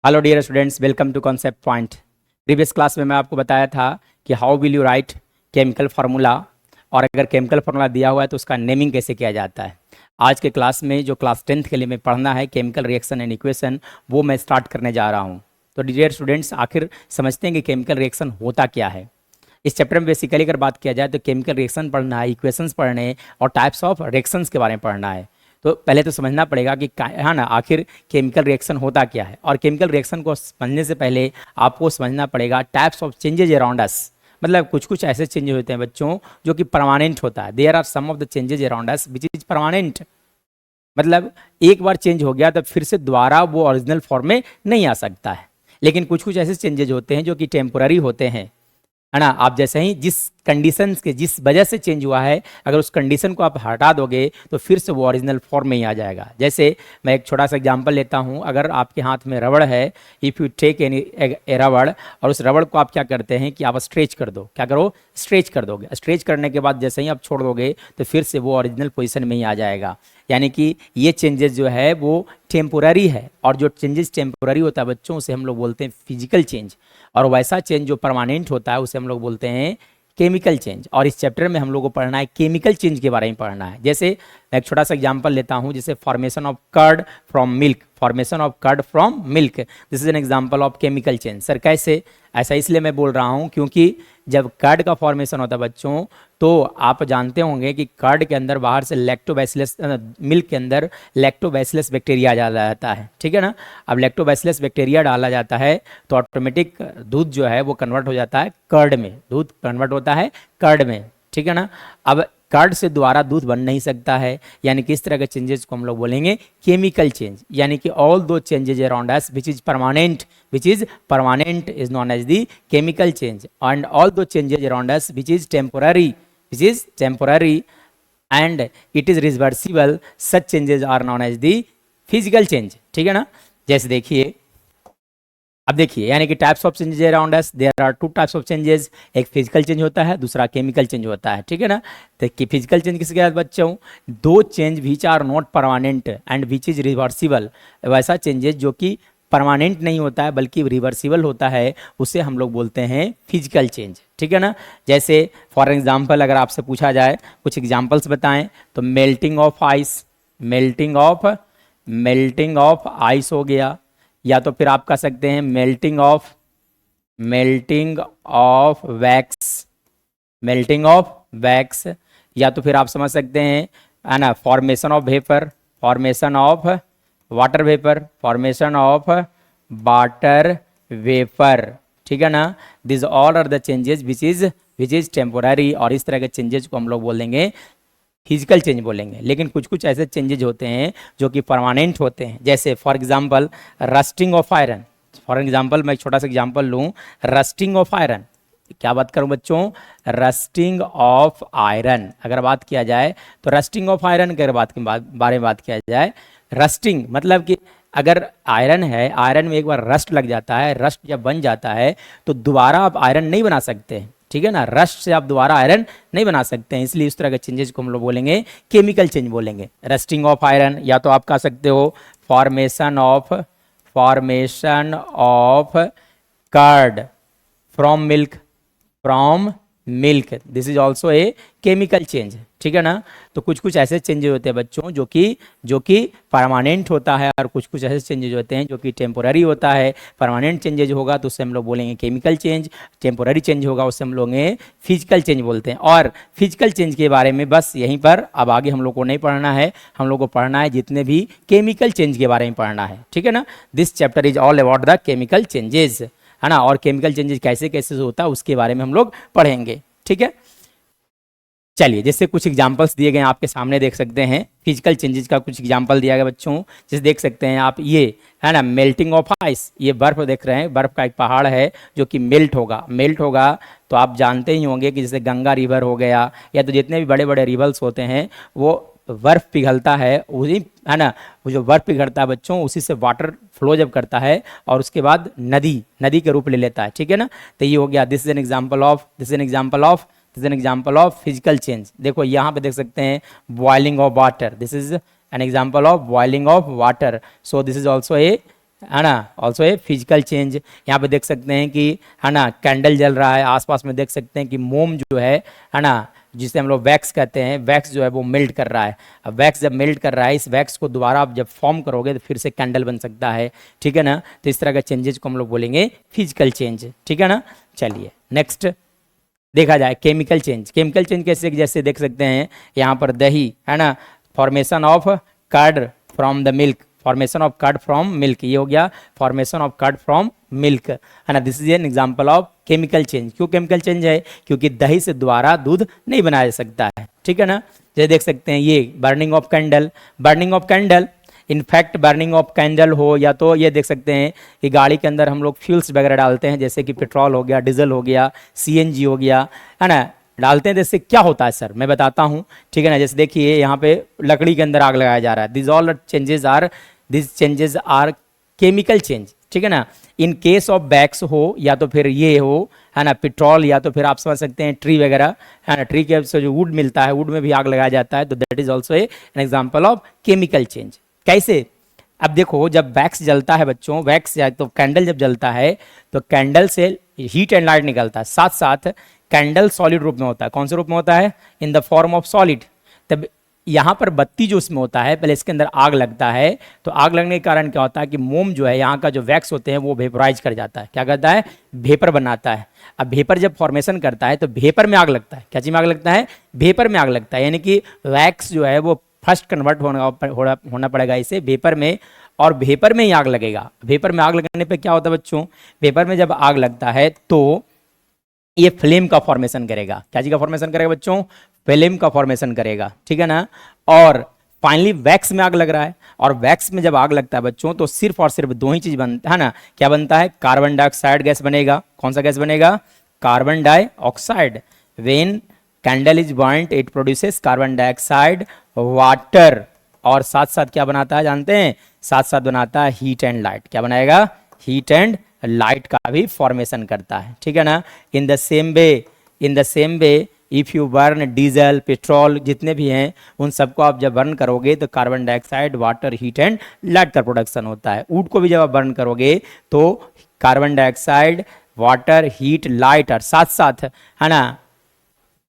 Hello dear students, welcome to Concept Point. Previous class में मैं आपको बताया था कि how will you write chemical formula, और अगर केमिकल फार्मूला दिया हुआ है तो उसका नेमिंग कैसे किया जाता है। आज के क्लास में जो क्लास 10th के लिए मैं पढ़ना है केमिकल रिएक्शन एंड इक्वेशन, वो मैं स्टार्ट करने जा रहा हूँ। तो डियर स्टूडेंट्स, आखिर समझते हैं कि केमिकल रिएक्शन होता क्या है। इस चैप्टर में बेसिकली अगर बात किया जाए तो केमिकल रिएक्शन पढ़ना है, इक्वेशंस पढ़ने और टाइप्स ऑफ रिएक्शंस के बारे में पढ़ना है। तो पहले तो समझना पड़ेगा कि है ना, आखिर केमिकल रिएक्शन होता क्या है। और केमिकल रिएक्शन को समझने से पहले आपको समझना पड़ेगा टाइप्स ऑफ चेंजेज अराउंड अस। मतलब कुछ कुछ ऐसे चेंजेस होते हैं बच्चों जो कि परमानेंट होता है। There are some of the changes around us which is permanent. मतलब एक बार चेंज हो गया तो फिर से दोबारा वो ओरिजिनल फॉर्म में नहीं आ सकता है। लेकिन कुछ कुछ ऐसे चेंजेज होते हैं जो कि टेम्पोररी होते हैं, है ना। आप जैसे ही जिस कंडीशन के जिस वजह से चेंज हुआ है, अगर उस कंडीशन को आप हटा दोगे तो फिर से वो ओरिजिनल फॉर्म में ही आ जाएगा। जैसे मैं एक छोटा सा एग्जांपल लेता हूँ। अगर आपके हाथ में रबड़ है, if you take any A रबड़, और उस रबड़ को आप क्या करते हैं कि आप स्ट्रेच कर दो। क्या करो? स्ट्रेच कर दोगे। स्ट्रेच करने के बाद जैसे ही आप छोड़ दोगे तो फिर से वो ओरिजिनल पोजिशन में ही आ जाएगा। यानी कि ये चेंजेस जो है वो टेम्पोररी है, और जो चेंजेस टेम्पोररी होता है बच्चों, उसे हम लोग बोलते हैं फिजिकल चेंज। और वैसा चेंज जो परमानेंट होता है उसे हम लोग बोलते हैं केमिकल चेंज। और इस चैप्टर में हम लोग को पढ़ना है केमिकल चेंज के बारे में पढ़ना है। जैसे मैं एक छोटा सा एग्जांपल लेता हूं, जैसे formation of curd from milk. Formation of curd from milk, this is an example of chemical change. Sir कैसे? ऐसा इसलिए मैं बोल रहा हूं क्योंकि जब कर्ड का फॉर्मेशन होता है बच्चों, तो आप जानते होंगे कि कर्ड के अंदर बाहर से लैक्टोबैसिलस, मिल्क के अंदर लैक्टोबैसिलस बैक्टीरिया डाला जाता है, ठीक है ना। अब लैक्टोबैसिलस बैक्टीरिया डाला जाता है तो ऑटोमेटिक दूध जो है वो कन्वर्ट हो जाता है कर्ड में। दूध कन्वर्ट होता है कर्ड में, ठीक है ना। अब कर्ड से दोबारा दूध बन नहीं सकता है, यानी कि इस तरह के चेंजेस को हम लोग बोलेंगे केमिकल चेंज। यानी कि all those changes around us which is permanent is known as the chemical change, and all those changes around us which is temporary and it is reversible, such changes are known as the physical change, ठीक है ना। जैसे देखिए, अब देखिए, यानी कि types of changes around us, there are two types of changes. एक फिजिकल चेंज होता है, दूसरा केमिकल चेंज होता है, ठीक है ना। तो फिजिकल चेंज किसके बाद बच्चों? दो change which are not permanent and which is reversible. वैसा चेंजेस जो कि परमानेंट नहीं होता है बल्कि रिवर्सिबल होता है, उसे हम लोग बोलते हैं फिजिकल चेंज, ठीक है ना। जैसे फॉर एग्जाम्पल अगर आपसे पूछा जाए कुछ एग्जाम्पल्स बताएं, तो melting of ice, melting of ice हो गया, या तो फिर आप कह सकते हैं मेल्टिंग ऑफ वैक्स, या तो फिर आप समझ सकते हैं, है ना, formation of vapour, formation of water vapour, ठीक है ना। This all are the changes which is temporary, और इस तरह के चेंजेस को हम लोग बोलेंगे फिजिकल चेंज बोलेंगे। लेकिन कुछ कुछ ऐसे चेंजेज होते हैं जो कि परमानेंट होते हैं। जैसे for example rusting of iron. For example मैं एक छोटा सा एग्जांपल लूँ, रस्टिंग ऑफ आयरन। क्या बात करूं बच्चों? रस्टिंग ऑफ आयरन अगर बात किया जाए तो रस्टिंग ऑफ आयरन के बारे में बात किया जाए, रस्टिंग मतलब कि अगर आयरन है, आयरन में एक बार रस्ट लग जाता है, रस्ट जब बन जाता है तो दोबारा आप आयरन नहीं बना सकते, ठीक है ना। रस्ट से आप दोबारा आयरन नहीं बना सकते हैं, इसलिए इस तरह के चेंजेस को हम लोग बोलेंगे केमिकल चेंज बोलेंगे। रस्टिंग ऑफ आयरन, या तो आप कह सकते हो formation of curd from milk, this is also a chemical change, ठीक है ना। तो कुछ कुछ ऐसे चेंजेस होते हैं बच्चों जो कि परमानेंट होता है, और कुछ कुछ ऐसे चेंजेस होते हैं जो कि टेम्पोररी होता है। परमानेंट चेंजेज होगा तो उससे हम लोग बोलेंगे केमिकल चेंज, टेम्पोररी चेंज होगा उससे हम लोग फिजिकल चेंज बोलते हैं। और फिजिकल चेंज के बारे में बस यहीं पर अब आगे हम लोग को नहीं पढ़ना है, हम लोग को पढ़ना है जितने भी केमिकल चेंज के बारे में पढ़ना है, ठीक है ना। This chapter is all about the chemical changes, है ना। और केमिकल चेंजेस कैसे कैसे होता है उसके बारे में हम लोग पढ़ेंगे, ठीक है। चलिए, जैसे कुछ एग्जांपल्स दिए गए हैं आपके सामने, देख सकते हैं फिजिकल चेंजेस का कुछ एग्जांपल दिया गया बच्चों। जैसे देख सकते हैं आप, ये है ना मेल्टिंग ऑफ आइस, ये बर्फ देख रहे हैं, बर्फ का एक पहाड़ है जो कि मेल्ट होगा। तो आप जानते ही होंगे कि जैसे गंगा रिवर हो गया, या तो जितने भी बड़े बड़े रिवर्स होते हैं वो बर्फ पिघलता है, उसी, है ना, वो जो बर्फ पिघलता है बच्चों, उसी से वाटर फ्लो जब करता है और उसके बाद नदी के रूप ले लेता है, ठीक है ना। तो ये हो गया, this is an example of physical change. देखो यहाँ पे देख सकते हैं boiling of water, this is an example of boiling of water, so this is also ए है ना, ऑल्सो ए फिजिकल चेंज। यहाँ पे देख सकते हैं कि है ना कैंडल जल रहा है, आसपास में देख सकते हैं कि मोम जो है ना, जिसे हम लोग वैक्स कहते हैं, वैक्स जो है वो मेल्ट कर रहा है। अब वैक्स जब मेल्ट कर रहा है, इस वैक्स को दोबारा आप जब फॉर्म करोगे तो फिर से कैंडल बन सकता है, ठीक है ना। तो इस तरह के चेंजेज को हम लोग बोलेंगे फिजिकल चेंज, ठीक है ना। चलिए नेक्स्ट देखा जाए केमिकल चेंज। केमिकल चेंज कैसे, जैसे देख सकते हैं यहाँ पर दही है ना, formation of curd from the milk, formation of curd from milk, ये हो गया formation of curd from milk, है ना। This is an example of chemical change. क्यों केमिकल चेंज है? क्योंकि दही से दोबारा दूध नहीं बनाया जा सकता है, ठीक है ना। जैसे देख सकते हैं ये burning of candle, burning of candle, in fact burning of candle हो या तो ये देख सकते हैं कि गाड़ी के अंदर हम लोग फ्यूल्स वगैरह डालते हैं, जैसे कि पेट्रोल हो गया, डीजल हो गया, सीएनजी हो गया, है ना, डालते हैं। जैसे क्या होता है सर, मैं बताता हूँ, ठीक है ना। जैसे देखिए यहाँ पे लकड़ी के अंदर आग लगाया जा रहा है, this changes are chemical change, ठीक है ना। इन केस ऑफ बैक्स हो या तो फिर ये हो, है ना, पेट्रोल, या तो फिर आप समझ सकते हैं ट्री वगैरह, है ना, ट्री के से जो वुड मिलता है, वुड में भी आग लगाया जाता है, तो that is also an example of chemical change. कैसे? अब देखो जब वैक्स जलता है बच्चों, वैक्स या तो कैंडल जब जलता है तो कैंडल से हीट एंड लाइट निकलता है, साथ साथ कैंडल सॉलिड रूप में होता है। कौन से रूप में होता है? In the form of solid. तब यहाँ पर बत्ती जो इसमें होता है, पहले इसके अंदर आग लगता है, तो आग लगने के कारण क्या होता है कि मोम जो है, यहाँ का जो वैक्स होते हैं वो वेपराइज कर जाता है। क्या करता है? वेपर बनाता है। अब वेपर जब फॉर्मेशन करता है तो वेपर में आग लगता है। क्या चीज में आग लगता है? वेपर में आग लगता है, यानी कि वैक्स जो है वो फर्स्ट कन्वर्ट होना पड़ेगा इसे वेपर में, और वेपर में ही आग लगेगा। वेपर में आग लगने पे क्या होता है बच्चों? वेपर में जब आग लगता है तो ये फ्लेम का फॉर्मेशन करेगा। क्या चीज का फॉर्मेशन करेगा बच्चों? फ्लेम का फॉर्मेशन करेगा, ठीक है ना। और फाइनली वैक्स में आग लग रहा है, और वैक्स में जब आग लगता है बच्चों तो सिर्फ और सिर्फ दो ही चीज बनता है ना। क्या बनता है? कार्बन डाइऑक्साइड गैस बनेगा। कौन सा गैस बनेगा? Carbon dioxide. When candle is burned it produces carbon dioxide, water, और साथ साथ क्या बनाता है जानते हैं? साथ साथ बनाता है हीट एंड लाइट। क्या बनाएगा? हीट एंड लाइट का भी फॉर्मेशन करता है, ठीक है ना। In the same way if you burn diesel, petrol, जितने भी हैं उन सबको आप जब बर्न करोगे तो carbon dioxide, water, heat and light का प्रोडक्शन होता है। वुड को भी जब आप बर्न करोगे तो carbon dioxide, water, heat, light, और साथ साथ, है ना,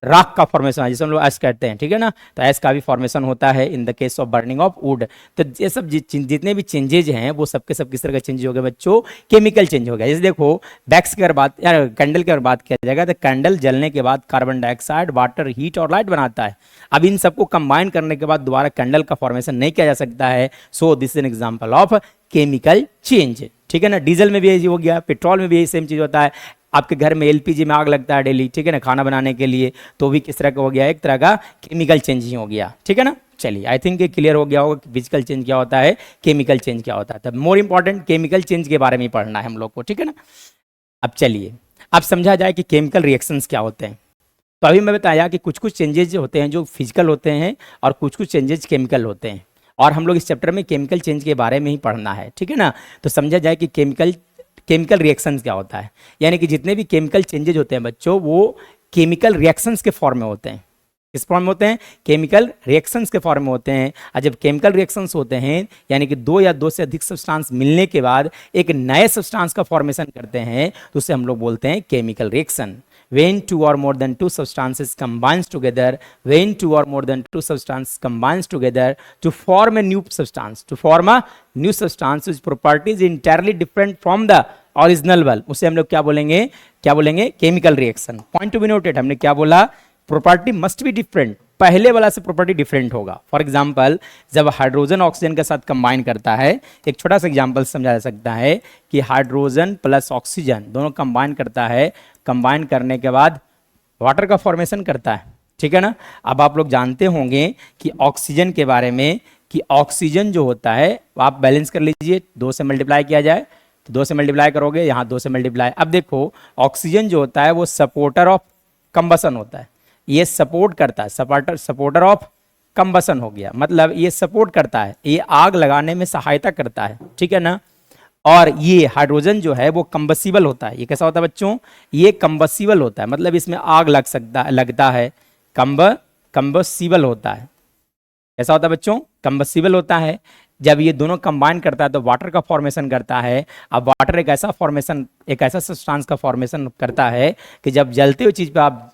राख का फॉर्मेशन है, जिसे हम लोग ऐश कहते हैं, ठीक है ना। तो ऐश का भी फॉर्मेशन होता है in the case of burning of would. तो ये सब जितने भी चेंजेज हैं वो सबके सब किस तरह का चेंज हो गया बच्चों? केमिकल चेंज हो गया। जैसे देखो वैक्स की अगर बात या कैंडल की अगर बात किया जाएगा तो कैंडल जलने के बाद कार्बन डाइऑक्साइड, वाटर, हीट और लाइट बनाता है। अब इन सबको कंबाइन करने के बाद दोबारा कैंडल का फॉर्मेशन नहीं किया जा सकता है। So this is an example of chemical change, ठीक है ना। डीजल में भी यही हो गया, पेट्रोल में भी यही सेम चीज होता है। आपके घर में एलपीजी में आग लगता है डेली, ठीक है ना, खाना बनाने के लिए, तो भी किस तरह का हो गया? एक तरह का केमिकल चेंज ही हो गया, ठीक है ना। चलिए आई थिंक ये क्लियर हो गया होगा कि फिजिकल चेंज क्या होता है, केमिकल चेंज क्या होता है। तब मोर इंपॉर्टेंट केमिकल चेंज के बारे में पढ़ना है हम लोग को, ठीक है ना। अब चलिए अब समझा जाए कि केमिकल रिएक्शंस क्या होते हैं। तो अभी मैं बताया कि कुछ कुछ चेंजेज होते हैं जो फिजिकल होते हैं और कुछ कुछ चेंजेज केमिकल होते हैं, और हम लोग इस चैप्टर में केमिकल चेंज के बारे में ही पढ़ना है, ठीक है ना। तो समझा जाए कि केमिकल रिएक्शंस क्या होता है, यानी कि जितने भी केमिकल चेंजेज होते हैं बच्चों वो केमिकल रिएक्शंस के फॉर्म में होते हैं। किस फॉर्म में होते हैं? केमिकल रिएक्शंस के फॉर्म में होते हैं। और जब केमिकल रिएक्शंस होते हैं यानी कि दो या दो से अधिक सब्सटेंस मिलने के बाद एक नए सब्सटेंस का फॉर्मेशन करते हैं तो उसे हम लोग बोलते हैं chemical reaction. when two or more than two substances combines together to form a new substance, whose property is entirely different from the original one, उसे हम लोग क्या बोलेंगे? Chemical reaction. Point to be noted, हमने क्या बोला? Property must be different, पहले वाला से प्रॉपर्टी डिफरेंट होगा। फॉर एग्जांपल जब हाइड्रोजन ऑक्सीजन के साथ कंबाइन करता है, एक छोटा सा एग्जांपल समझा जा सकता है कि हाइड्रोजन प्लस ऑक्सीजन दोनों कंबाइन करता है, कंबाइन करने के बाद वाटर का फॉर्मेशन करता है, ठीक है ना। अब आप लोग जानते होंगे कि ऑक्सीजन के बारे में कि ऑक्सीजन जो होता है आप बैलेंस कर लीजिए, 2 से मल्टीप्लाई किया जाए तो 2 से मल्टीप्लाई करोगे, यहाँ 2 से मल्टीप्लाई। अब देखो ऑक्सीजन जो होता है वो सपोर्टर ऑफ कंबसन होता है, ये सपोर्ट करता है, सपोर्टर ऑफ कंबसन हो गया, मतलब ये सपोर्ट करता है, ये आग लगाने में सहायता करता है, ठीक है ना। और ये हाइड्रोजन जो है वो कंबसिबल होता है। ये कैसा होता है बच्चों? ये कंबसिबल होता है, मतलब इसमें आग लगता है, कंबसिबल होता है। कैसा होता है बच्चों? कंबसिबल होता है। जब ये दोनों कंबाइन करता है तो वाटर का फॉर्मेशन करता है। अब वाटर एक ऐसा फॉर्मेशन, एक ऐसा सब्सटेंस का फॉर्मेशन करता है कि जब जलते हुए चीज़ पे आप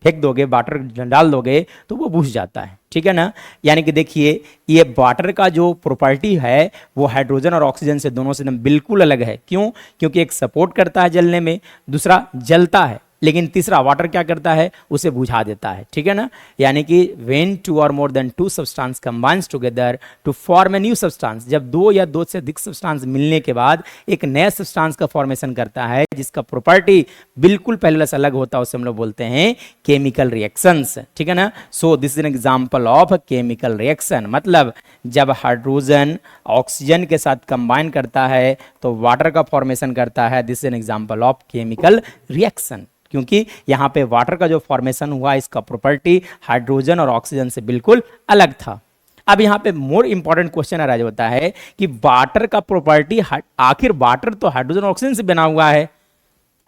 फेंक दोगे, वाटर डाल दोगे तो वो बुझ जाता है, ठीक है ना। यानी कि देखिए ये वाटर का जो प्रॉपर्टी है वो हाइड्रोजन और ऑक्सीजन से दोनों से एकदम बिल्कुल अलग है। क्यों? क्योंकि एक सपोर्ट करता है जलने में, दूसरा जलता है, लेकिन तीसरा वाटर क्या करता है, उसे बुझा देता है, ठीक है ना। यानी कि व्हेन टू और more than two substance combines together to form a new substance, जब दो या दो से अधिक सब्सटेंस मिलने के बाद एक नया सब्सटेंस का फॉर्मेशन करता है जिसका प्रॉपर्टी बिल्कुल पहले से अलग होता है, उसे हम लोग बोलते हैं केमिकल रिएक्शंस, ठीक है ना। So this is an example of chemical reaction. मतलब जब हाइड्रोजन ऑक्सीजन के साथ कंबाइन करता है तो वाटर का फॉर्मेशन करता है। This is an example of chemical reaction, क्योंकि यहाँ पे वाटर का जो फॉर्मेशन हुआ इसका प्रॉपर्टी हाइड्रोजन और ऑक्सीजन से बिल्कुल अलग था। अब यहाँ पे मोर इंपॉर्टेंट क्वेश्चन अराइज होता है कि वाटर का प्रॉपर्टी, आखिर वाटर तो हाइड्रोजन और ऑक्सीजन से बना हुआ है।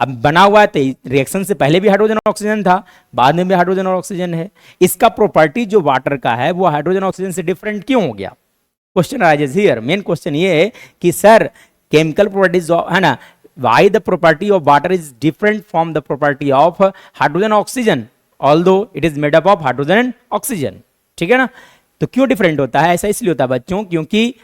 अब बना हुआ है तो रिएक्शन से पहले भी हाइड्रोजन और ऑक्सीजन था, बाद में भी हाइड्रोजन और ऑक्सीजन है। इसका प्रॉपर्टी जो वाटर का है वो हाइड्रोजन और ऑक्सीजन से डिफरेंट क्यों हो गया? Question arises here. Main question ये है कि सर केमिकल प्रॉपर्टीज है ना, why the property of water is different from the property of hydrogen oxygen although it is made up of hydrogen and oxygen, ठीक है ना। तो क्यों डिफरेंट होता है? ऐसा इसलिए होता है बच्चों क्योंकि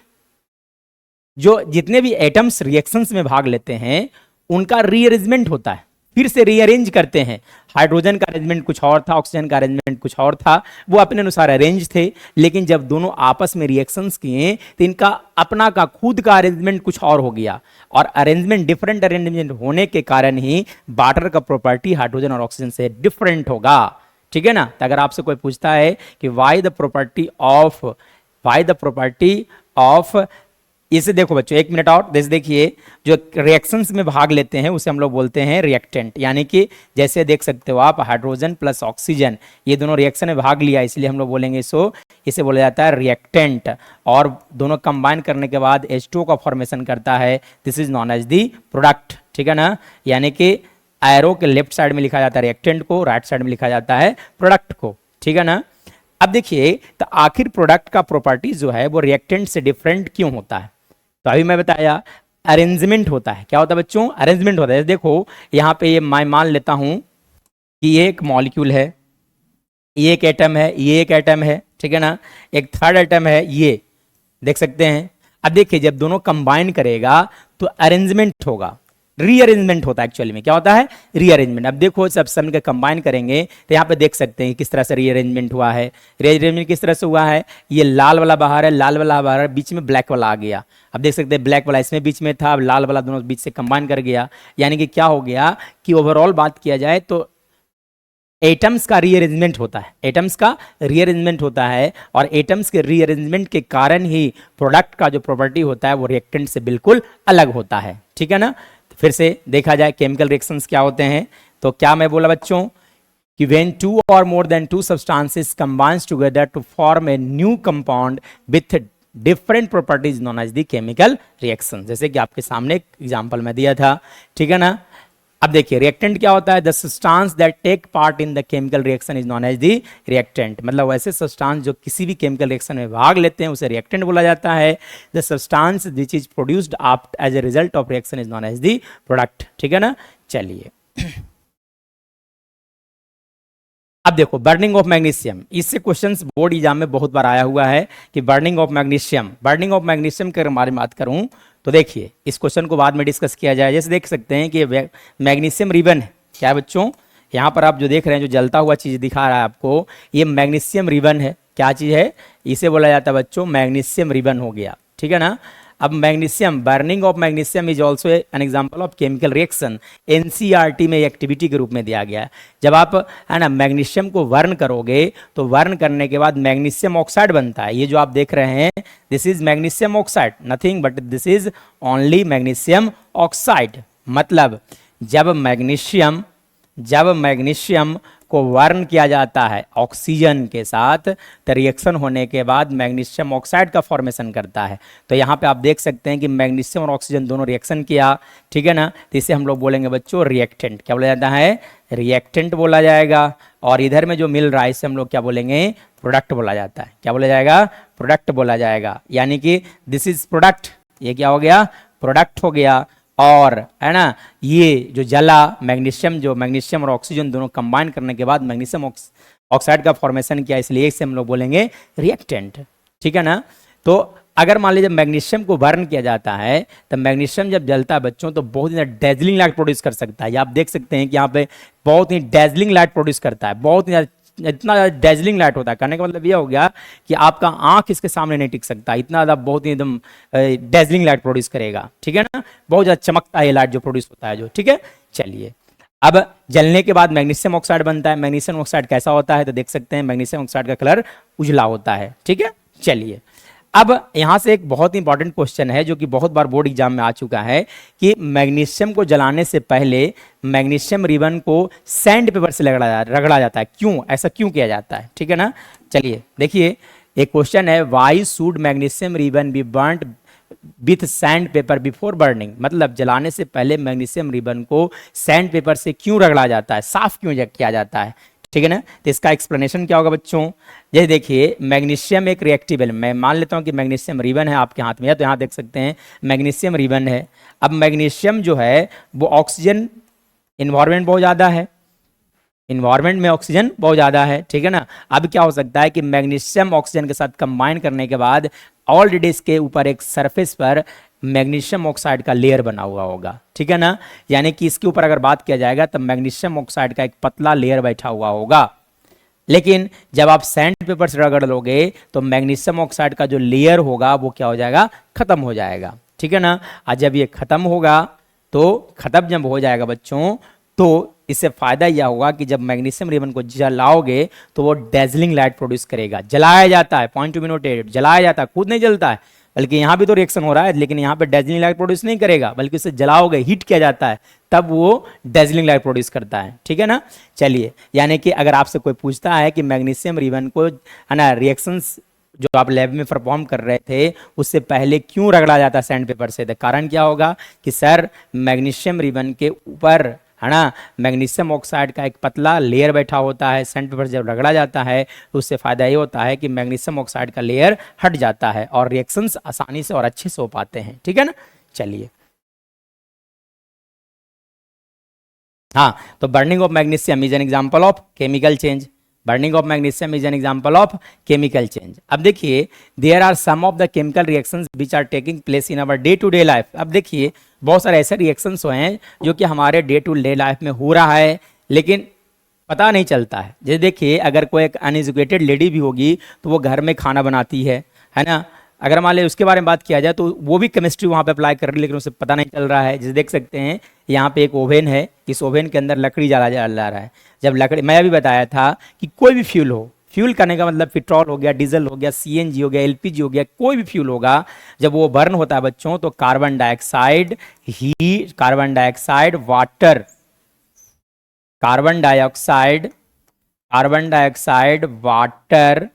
जो जितने भी एटम्स रिएक्शंस में भाग लेते हैं उनका रीअरेंजमेंट होता है, फिर से रीअरेंज करते हैं। हाइड्रोजन का अरेंजमेंट कुछ और था, ऑक्सीजन का अरेंजमेंट कुछ और था, वो अपने अनुसार अरेंज थे। लेकिन जब दोनों आपस में रिएक्शंस किए तो इनका अपना का खुद का अरेंजमेंट कुछ और हो गया, और अरेंजमेंट डिफरेंट अरेंजमेंट होने के कारण ही वाटर का प्रॉपर्टी हाइड्रोजन और ऑक्सीजन से डिफरेंट होगा, ठीक है ना। तो अगर आपसे कोई पूछता है कि वाई द प्रॉपर्टी ऑफ इसे देखो बच्चों, एक मिनट और देखिए, जो रिएक्शंस में भाग लेते हैं उसे हम लोग बोलते हैं रिएक्टेंट। यानी कि जैसे देख सकते हो आप, हाइड्रोजन प्लस ऑक्सीजन ये दोनों रिएक्शन में भाग लिया, इसलिए हम लोग बोलेंगे इसे बोला जाता है रिएक्टेंट। और दोनों कंबाइन करने के बाद H2O का फॉर्मेशन करता है, this is known as the product, ठीक है ना। यानी कि एरो के लेफ्ट साइड में लिखा जाता है रिएक्टेंट को, राइट साइड में लिखा जाता है प्रोडक्ट को, ठीक है ना। अब देखिए तो आखिर प्रोडक्ट का प्रॉपर्टी जो है वो रिएक्टेंट से डिफरेंट क्यों होता है? तो अभी मैं बताया अरेंजमेंट होता है। क्या होता है बच्चों? अरेंजमेंट होता है। देखो यहाँ पे ये मैं मान लेता हूँ कि ये एक मॉलिक्यूल है, ये एक एटम है, ये एक एटम है, ठीक है ना। एक थर्ड एटम है, ये देख सकते हैं। अब देखिए जब दोनों कंबाइन करेगा तो अरेंजमेंट होगा, रीअरेंजमेंट होता है। एक्चुअली में क्या होता है? रीअरेंजमेंट। अब देखो सब सब के कंबाइन करेंगे तो यहाँ पे देख सकते हैं किस तरह से रीअरेंजमेंट हुआ है। रीअरेंजमेंट किस तरह से हुआ है? ये लाल वाला बाहर है, लाल वाला बाहर है, बीच में ब्लैक वाला आ गया। अब देख सकते हैं ब्लैक वाला इसमें बीच में था, अब लाल वाला दोनों बीच से कंबाइन कर गया। यानी कि क्या हो गया कि ओवरऑल बात किया जाए तो एटम्स का रीअरेंजमेंट होता है, एटम्स का रीअरेंजमेंट होता है, और एटम्स के रीअरेंजमेंट के कारण ही प्रोडक्ट का जो प्रॉपर्टी होता है वो रिएक्टेंट से बिल्कुल अलग होता है, ठीक है ना। तो फिर से देखा जाए केमिकल रिएक्शंस क्या होते हैं, तो क्या मैं बोला बच्चों कि व्हेन टू और more than two substances combines together to form a new compound with different properties known as the chemical reaction. जैसे कि आपके सामने एक एग्जांपल में दिया था, ठीक है ना। अब देखिए रिएक्टेंट क्या होता है? The substance that take part in the chemical reaction is known as the reactant. मतलब वैसे सब्सटेंस जो किसी भी केमिकल रिएक्शन में भाग लेते हैं उसे रिएक्टेंट बोला जाता है। The substance which is produced as a result of reaction is known as the product, ठीक है ना। चलिए अब देखो बर्निंग ऑफ मैग्नीशियम, इससे क्वेश्चंस बोर्ड एग्जाम में बहुत बार आया हुआ है कि बर्निंग ऑफ मैग्नीशियम के बारे में बात करूं तो देखिए इस क्वेश्चन को बाद में डिस्कस किया जाए। जैसे देख सकते हैं कि मैग्नीशियम रिबन है, क्या है बच्चों? यहाँ पर आप जो देख रहे हैं, जो जलता हुआ चीज़ दिखा रहा है आपको, ये मैग्नीशियम रिबन है। क्या चीज़ है? इसे बोला जाता है बच्चों मैग्नीशियम रिबन हो गया, ठीक है ना। अब magnesium, burning of magnesium is also an example of chemical reaction. NCERT में एक्टिविटी के रूप में दिया गया है। जब आप है ना मैग्नीशियम को वर्न करोगे तो वर्न करने के बाद मैग्नीशियम ऑक्साइड बनता है। ये जो आप देख रहे हैं this is magnesium oxide, nothing but this is only magnesium oxide. मतलब जब मैग्नीशियम को वर्न किया जाता है ऑक्सीजन के साथ तो रिएक्शन होने के बाद मैग्नीशियम ऑक्साइड का फॉर्मेशन करता है। तो यहाँ पे आप देख सकते हैं कि मैग्नीशियम और ऑक्सीजन दोनों रिएक्शन किया, ठीक है ना। तो इसे हम लोग बोलेंगे बच्चों रिएक्टेंट। क्या बोला जाता है? रिएक्टेंट बोला जाएगा। और इधर में जो मिल रहा है इसे हम लोग क्या बोलेंगे? प्रोडक्ट बोला जाता है। क्या बोला जाएगा? प्रोडक्ट बोला जाएगा। यानी कि दिस इज प्रोडक्ट, ये क्या हो गया? प्रोडक्ट हो गया। और है ना, ये जो जला मैग्नीशियम, जो मैग्नीशियम और ऑक्सीजन दोनों कंबाइन करने के बाद मैग्नीशियम ऑक्साइड का फॉर्मेशन किया, इसलिए इसे हम लोग बोलेंगे रिएक्टेंट। ठीक है ना। तो अगर मान लीजिए मैग्नीशियम को बर्न किया जाता है तो मैग्नीशियम जब जलता है बच्चों तो बहुत ही डेजलिंग लाइट प्रोड्यूस कर सकता है। आप देख सकते हैं कि यहाँ पे बहुत ही डेजलिंग लाइट प्रोड्यूस करता है, बहुत ही इतना डेजलिंग लाइट होता है। कहने का मतलब ये हो गया कि आपका आंख इसके सामने नहीं टिक सकता, इतना ज़्यादा बहुत ही एकदम डेजलिंग लाइट प्रोड्यूस करेगा। ठीक है ना, बहुत ज़्यादा चमकता है ये लाइट जो प्रोड्यूस होता है जो। ठीक है, चलिए अब जलने के बाद मैग्नीशियम ऑक्साइड बनता है। मैग्नीशियम ऑक्साइड कैसा होता है तो देख सकते हैं मैग्नीशियम ऑक्साइड का कलर उजला होता है। ठीक है, चलिए अब यहां से एक बहुत ही इंपॉर्टेंट क्वेश्चन है जो कि बहुत बार बोर्ड एग्जाम में आ चुका है कि मैग्नीशियम को जलाने से पहले मैग्नीशियम रिबन को सैंड पेपर से रगड़ा जाता है। क्यों, ऐसा क्यों किया जाता है? ठीक है ना, चलिए देखिए एक क्वेश्चन है, why should magnesium ribbon be burned with sand paper before burning. मतलब जलाने से पहले मैग्नीशियम रिबन को सैंड पेपर से क्यों रगड़ा जाता है, साफ क्यों किया जाता है? ठीक है ना, तो इसका एक्सप्लेनेशन क्या होगा बच्चों? ये देखिए मैग्नीशियम एक रिएक्टिव एलिमेंट, मैं मान लेता हूं कि मैग्नीशियम रिबन है आपके हाथ में, तो यहाँ देख सकते हैं मैग्नीशियम रिबन है। अब मैग्नीशियम जो है वो ऑक्सीजन, इन्वायरमेंट बहुत ज़्यादा है, इन्वायरमेंट में ऑक्सीजन बहुत ज़्यादा है। ठीक है ना, अब क्या हो सकता है कि मैग्नीशियम ऑक्सीजन के साथ कंबाइन करने के बाद ऑलरेडी इसके ऊपर एक सरफेस पर मैग्नीशियम ऑक्साइड का लेयर बना हुआ होगा। ठीक है ना, यानी कि इसके ऊपर अगर बात किया जाएगा तो मैग्नीशियम ऑक्साइड का एक पतला लेयर बैठा हुआ होगा। लेकिन जब आप सैंड पेपर से रगड़ लोगे तो मैग्नीशियम ऑक्साइड का जो लेयर होगा वो क्या हो जाएगा? खत्म हो जाएगा। ठीक है ना, और जब ये खत्म होगा तो खत्म जब हो जाएगा बच्चों तो इससे फायदा यह होगा कि जब मैग्नीशियम रिबन को जलाओगे तो वो डेजलिंग लाइट प्रोड्यूस करेगा। जलाया जाता है, पॉइंट टू बी नोटेड, जलाया जाता है, खुद नहीं जलता है, बल्कि यहाँ भी तो रिएक्शन हो रहा है, लेकिन यहाँ पे डेजलिंग लाइट प्रोड्यूस नहीं करेगा, बल्कि उसे जलाओगे, हीट किया जाता है, तब वो डेजलिंग लाइट प्रोड्यूस करता है। ठीक है ना, चलिए यानी कि अगर आपसे कोई पूछता है कि मैग्नीशियम रिबन को है ना रिएक्शंस जो आप लैब में परफॉर्म कर रहे थे उससे पहले क्यों रगड़ा जाता है सैंड पेपर से, तो कारण क्या होगा कि सर मैग्नीशियम रिबन के ऊपर है ना मैग्नीशियम ऑक्साइड का एक पतला लेयर बैठा होता है। सैंड पेपर जब रगड़ा जाता है तो उससे फायदा ये होता है कि मैग्नीशियम ऑक्साइड का लेयर हट जाता है और रिएक्शंस आसानी से और अच्छे से हो पाते हैं। ठीक है ना, चलिए हाँ, तो burning of magnesium is an example of chemical change. Burning of magnesium is an example of chemical change. अब देखिए there are some of the chemical reactions which are taking place in our day to day life. अब देखिए बहुत सारे ऐसे reactions हुए हैं जो कि हमारे डे टू डे लाइफ में हो रहा है लेकिन पता नहीं चलता है। जैसे देखिए अगर कोई एक अनएजुकेटेड लेडी भी होगी तो वो घर में खाना बनाती है ना, अगर मान लीजिए उसके बारे में बात किया जाए तो वो भी केमिस्ट्री वहाँ पे अप्लाई कर रही है लेकिन उसे पता नहीं चल रहा है। जैसे देख सकते हैं यहाँ पे एक ओवन है, इस ओवन के अंदर लकड़ी जला जा रहा है। जब लकड़ी, मैं अभी बताया था कि कोई भी फ्यूल हो, फ्यूल करने का मतलब पेट्रोल हो गया, डीजल हो गया, सीएनजी हो गया, एलपीजी हो गया, कोई भी फ्यूल होगा, जब वो बर्न होता है बच्चों तो carbon dioxide, heat, carbon dioxide, water, carbon dioxide, water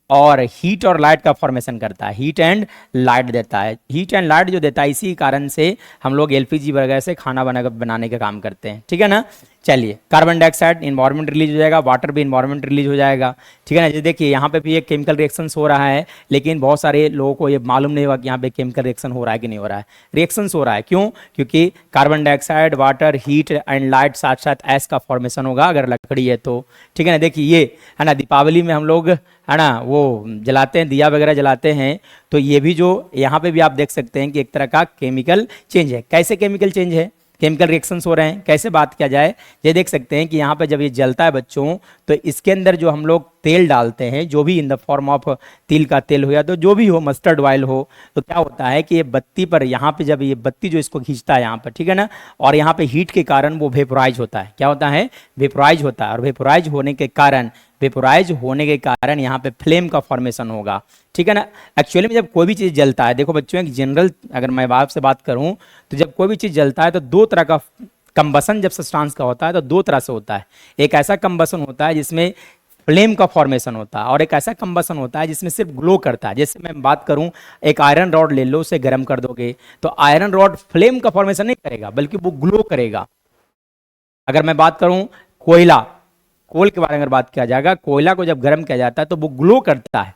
और हीट और लाइट का फॉर्मेशन करता है, हीट एंड लाइट देता है। हीट एंड लाइट जो देता है इसी कारण से हम लोग एलपीजी वगैरह से खाना बनाने का काम करते हैं। ठीक है ना, चलिए कार्बन डाइऑक्साइड इन्वायरमेंट रिलीज हो जाएगा, वाटर भी इन्वायरमेंट रिलीज हो जाएगा। ठीक है ना, जैसे देखिए यहाँ पे भी एक केमिकल रिएक्शंस हो रहा है लेकिन बहुत सारे लोगों को ये मालूम नहीं होगा कि यहाँ पे केमिकल रिएक्शन हो रहा है कि नहीं हो रहा है। रिएक्शंस हो रहा है क्यों? क्योंकि carbon dioxide, water, heat and light साथ साथ ऐश का फॉर्मेशन होगा अगर लकड़ी है तो। ठीक है ना, देखिए ये है ना दीपावली में हम लोग है ना वो जलाते हैं, दिया वगैरह जलाते हैं, तो ये भी जो यहाँ पे भी आप देख सकते हैं कि एक तरह का केमिकल चेंज है। कैसे केमिकल चेंज है? केमिकल रिएक्शंस हो रहे हैं। कैसे बात किया जाए, ये देख सकते हैं कि यहाँ पे जब ये जलता है बच्चों तो इसके अंदर जो हम लोग तेल डालते हैं, जो भी इन द फॉर्म ऑफ तिल का तेल हो या तो जो भी हो, मस्टर्ड ऑयल हो, तो क्या होता है कि ये बत्ती पर, यहाँ पे जब ये बत्ती जो इसको खींचता है यहाँ पर, ठीक है ना, और यहाँ पे हीट के कारण वो वेपोराइज होता है। क्या होता है? वेपोराइज होता है। और वेपोराइज होने के कारण यहाँ पे फ्लेम का फॉर्मेशन होगा। ठीक है ना, एक्चुअली में जब कोई भी चीज़ जलता है, देखो बच्चों एक जनरल अगर मैं आपसे बात करूँ तो जब कोई भी चीज़ जलता है तो दो तरह का कंबसन जब सब्सटेंस का होता है तो दो तरह से होता है। एक ऐसा कंबसन होता है जिसमें फ्लेम का फॉर्मेशन होता है और एक ऐसा कंबसन होता है जिसमें सिर्फ ग्लो करता है। जैसे मैं बात करूं, एक आयरन रॉड ले लो, उसे गर्म कर दोगे तो आयरन रॉड फ्लेम का फॉर्मेशन नहीं करेगा बल्कि वो ग्लो करेगा। अगर मैं बात करूं कोयला, कोल के बारे में अगर बात किया जाएगा, कोयला को जब गर्म किया जाता है तो वो ग्लो करता है,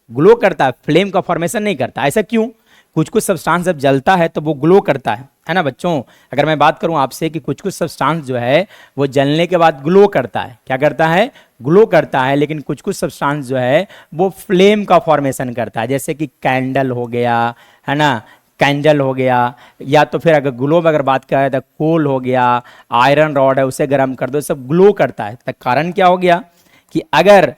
ग्लो करता है, फ्लेम का फॉर्मेशन नहीं करता। ऐसा क्यों? कुछ कुछ सब्सटेंस जब जलता है तो वो ग्लो करता है ना बच्चों। अगर मैं बात करूं आपसे कि कुछ कुछ सब्सटेंस जो है वो जलने के बाद ग्लो करता है, क्या करता है? ग्लो करता है। लेकिन कुछ कुछ सब्सटेंस जो है वो फ्लेम का फॉर्मेशन करता है, जैसे कि कैंडल हो गया, है ना, कैंडल हो गया, या तो फिर अगर ग्लो में अगर बात करें तो कोल हो गया, आयरन रॉड है उसे गर्म कर दो, सब ग्लो करता है। तो कारण क्या हो गया कि अगर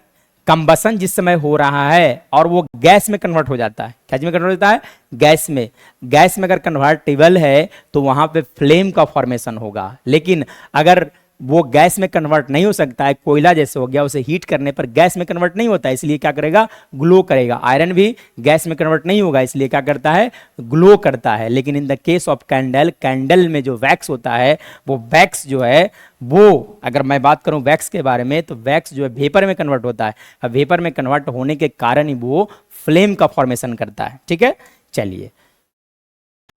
कंबसन जिस समय हो रहा है और वो गैस में कन्वर्ट हो जाता है, क्या में कन्वर्ट होता है? गैस में। गैस में अगर कन्वर्टेबल है तो वहां पे फ्लेम का फॉर्मेशन होगा। लेकिन अगर वो गैस में कन्वर्ट नहीं हो सकता है, कोयला जैसे हो गया, उसे हीट करने पर गैस में कन्वर्ट नहीं होता है, इसलिए क्या करेगा? ग्लो करेगा। आयरन भी गैस में कन्वर्ट नहीं होगा, इसलिए क्या करता है? ग्लो करता है। लेकिन in the case of candle, candle में जो वैक्स होता है, वो वैक्स जो है वो, अगर मैं बात करूं वैक्स के बारे में, तो वैक्स जो है वेपर में कन्वर्ट होता है। अब वेपर में कन्वर्ट होने के कारण ही वो फ्लेम का फॉर्मेशन करता है। ठीक है, चलिए।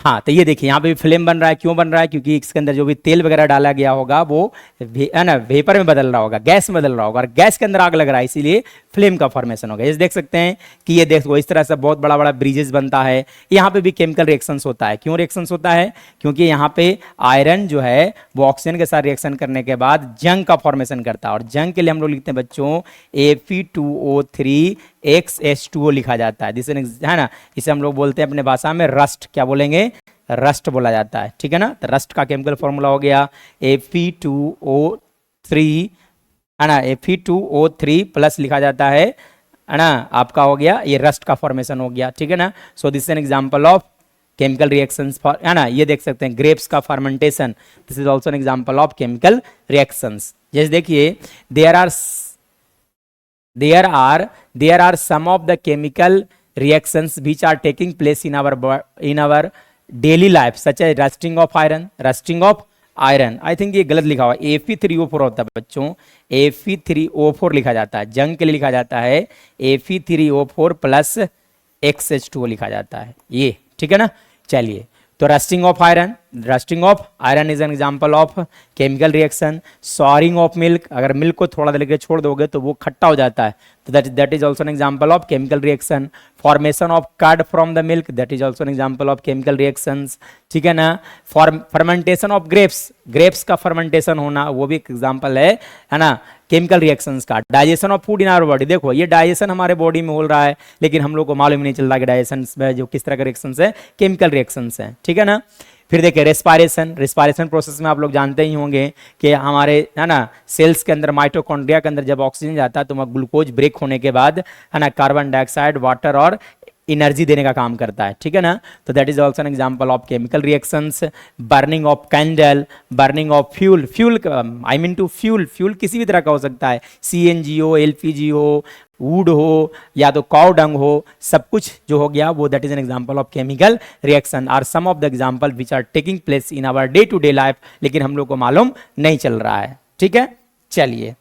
हाँ, तो ये देखिए यहाँ पे भी फ्लेम बन रहा है। क्यों बन रहा है? क्योंकि इसके अंदर जो भी तेल वगैरह डाला गया होगा वो है ना वेपर में बदल रहा होगा, गैस में बदल रहा होगा, और गैस के अंदर आग लग रहा है, इसीलिए फ्लेम का फॉर्मेशन होगा। ये देख सकते हैं कि ये देखो इस तरह से बहुत बड़ा बड़ा ब्रिजेस बनता है। यहाँ पे भी केमिकल रिएक्शंस होता है। क्यों रिएक्शंस होता है? क्योंकि यहाँ पे आयरन जो है वो ऑक्सीजन के साथ रिएक्शन करने के बाद जंग का फॉर्मेशन करता है, और जंग के लिए हम लोग लिखते हैं बच्चों Fe2O3 XH2O लिखा जाता है, जिसे है ना, इसे हम लोग बोलते हैं अपने भाषा में रस्ट। क्या बोलेंगे? रस्ट बोला जाता है। ठीक है ना, तो रस्ट का केमिकल फॉर्मूला हो गया Fe2O3, है ना, Fe2O3 प्लस लिखा जाता है ना, आपका हो गया ये रस्ट का फॉर्मेशन हो गया। ठीक है ना, so this is an example of chemical reactions for, है ना, ये देख सकते हैं ग्रेप्स का fermentation, this is also an example of chemical reactions. जैसे देखिए there are some of the chemical reactions which are taking place in our daily life, such as rusting of iron। I think ये गलत लिखा हुआ है, Fe3O4 होता है बच्चों, Fe3O4 लिखा जाता है, जंग के लिए लिखा जाता है Fe3O4 प्लस XH2O लिखा जाता है ये। ठीक है ना, चलिए। तो rusting of iron is an example of chemical reaction. Soaring of milk, अगर मिल्क को थोड़ा देर के लिए छोड़ दोगे तो वो खट्टा हो जाता है, तो that is also an example of chemical reaction. Formation of curd from the milk, that is also an example of chemical reactions. ठीक है ना, फर्मेंटेशन ऑफ ग्रेप्स का फर्मेंटेशन होना वो भी एक एग्जांपल है ना, केमिकल रिएक्शंस का। Digestion of food in our body, देखो ये डाइजेशन हमारे बॉडी में हो रहा है, लेकिन हम लोग को मालूम ही नहीं चल रहा कि डाइजेशन में जो किस तरह के रिएक्शंस है, केमिकल रिएक्शंस है। ठीक है ना, फिर देखिए रेस्पायरेशन प्रोसेस में आप लोग जानते ही होंगे कि हमारे, है ना, सेल्स के अंदर, माइटोकॉन्ड्रिया के अंदर जब ऑक्सीजन जाता है तो वह ग्लूकोज ब्रेक होने के बाद, है ना, कार्बन डाइऑक्साइड, वाटर और एनर्जी देने का काम करता है। ठीक है ना, तो that is also an example of chemical reactions. Burning of candle, burning of fuel I mean to fuel किसी भी तरह का हो सकता है, CNG हो, LPG हो, वुड हो, या तो काउ डंग हो, सब कुछ जो हो गया वो that is an example of chemical reaction. Are some of the example which are taking place in our day to day life, लेकिन हम लोग को मालूम नहीं चल रहा है। ठीक है, चलिए।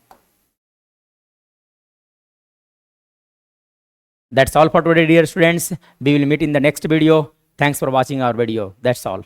That's all for today, dear students. We will meet in the next video. Thanks for watching our video. That's all.